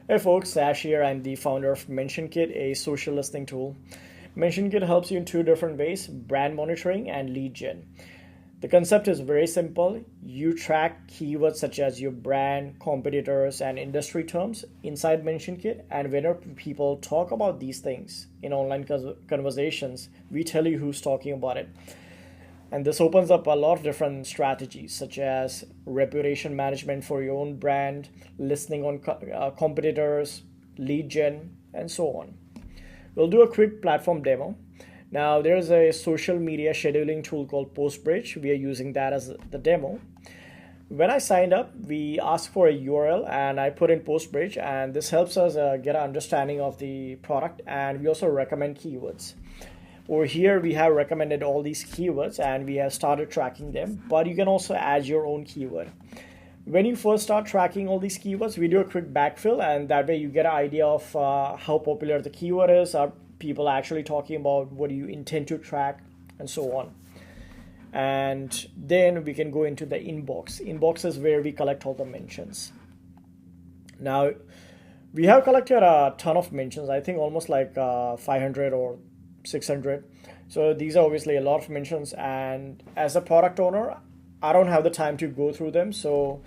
Hey folks, Sash here. I'm the founder of Mentionkit, a social listening tool. Mentionkit helps you in two different ways: brand monitoring and lead gen. The concept is very simple. You track keywords such as your brand, competitors, and industry terms inside Mentionkit, and whenever people talk about these things in online conversations, we tell you who's talking about it. And this opens up a lot of different strategies, such as reputation management for your own brand, listening on competitors, lead gen, and so on. We'll do a quick platform demo. Now, there's a social media scheduling tool called Postbridge. We are using that as the demo. When I signed up, we asked for a URL and I put in Postbridge, and this helps us get an understanding of the product, and we also recommend keywords. Over here, we have recommended all these keywords and we have started tracking them, but you can also add your own keyword. When you first start tracking all these keywords, we do a quick backfill, and that way you get an idea of how popular the keyword is. Are people actually talking about what you intend to track, and so on. And then we can go into the inbox. Inbox is where we collect all the mentions. Now, we have collected a ton of mentions, I think almost like 500 or 600. So these are obviously a lot of mentions, and as a product owner, I don't have the time to go through them, so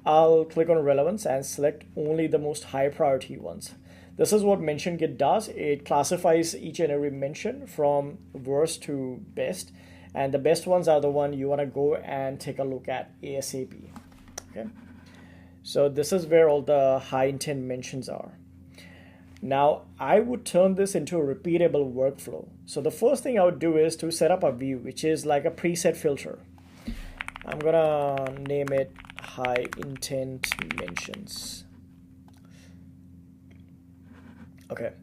I'll click on relevance and select only the most high priority ones. This is what Mentionkit does. It classifies each and every mention from worst to best, and the best ones are the one you want to go and take a look at ASAP. Okay, so this is where all the high intent mentions are. Now, I would turn this into a repeatable workflow. So the first thing I would do is to set up a view, which is like a preset filter. I'm gonna name it high intent mentions. Okay,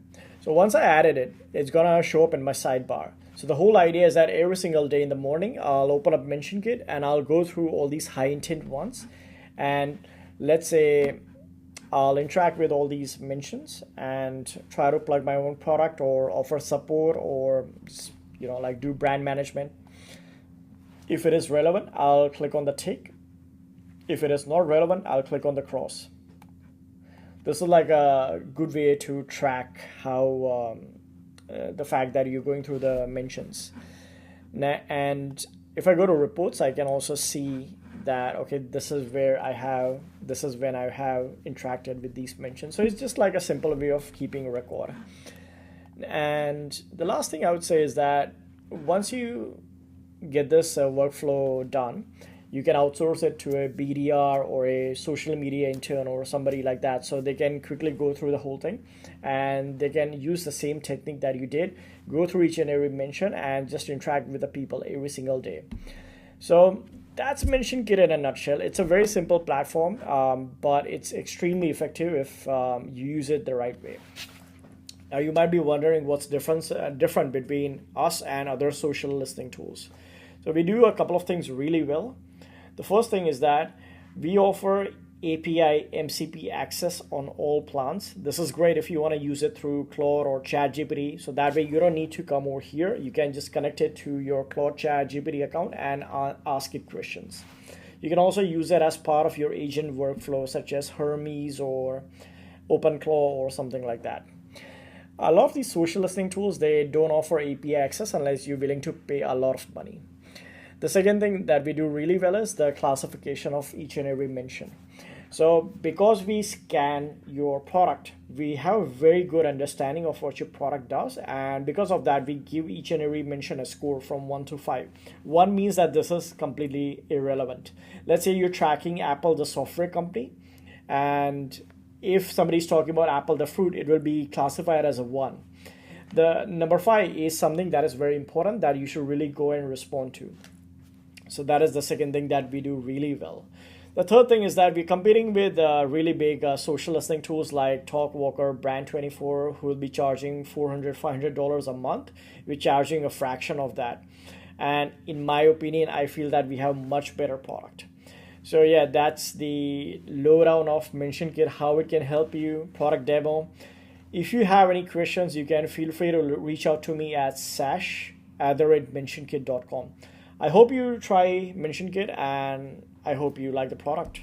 so once I added it, it's gonna show up in my sidebar. So the whole idea is that every single day in the morning, I'll open up Mentionkit and I'll go through all these high intent ones. And let's say I'll interact with all these mentions and try to plug my own product or offer support or like do brand management. If it is relevant, I'll click on the tick. If it is not relevant, I'll click on the cross. This is like a good way to track how the fact that you're going through the mentions. And if I go to reports, I can also see that, okay, this is when I have interacted with these mentions. So it's just like a simple way of keeping a record. And the last thing I would say is that once you get this workflow done, you can outsource it to a BDR or a social media intern or somebody like that, so they can quickly go through the whole thing and they can use the same technique that you did, go through each and every mention and just interact with the people every single day. So that's Mentionkit in a nutshell. It's a very simple platform, but it's extremely effective if you use it the right way. Now, you might be wondering what's different between us and other social listening tools. So we do a couple of things really well. The first thing is that we offer API MCP access on all plans. This is great if you want to use it through Claude or ChatGPT. So that way you don't need to come over here. You can just connect it to your Claude ChatGPT account and ask it questions. You can also use it as part of your agent workflow, such as Hermes or OpenClaw or something like that. A lot of these social listening tools, they don't offer API access unless you're willing to pay a lot of money. The second thing that we do really well is the classification of each and every mention. So because we scan your product, we have a very good understanding of what your product does. And because of that, we give each and every mention a score from 1 to 5. 1 means that this is completely irrelevant. Let's say you're tracking Apple, the software company, and if somebody's talking about Apple, the fruit, it will be classified as a 1. The number 5 is something that is very important that you should really go and respond to. So that is the second thing that we do really well. The third thing is that we're competing with really big social listening tools like TalkWalker, Brand24, who will be charging $400, $500 a month. We're charging a fraction of that. And in my opinion, I feel that we have much better product. So yeah, that's the lowdown of Mentionkit, how it can help you, product demo. If you have any questions, you can feel free to reach out to me at sash@mentionkit.com. I hope you try Mentionkit and I hope you like the product.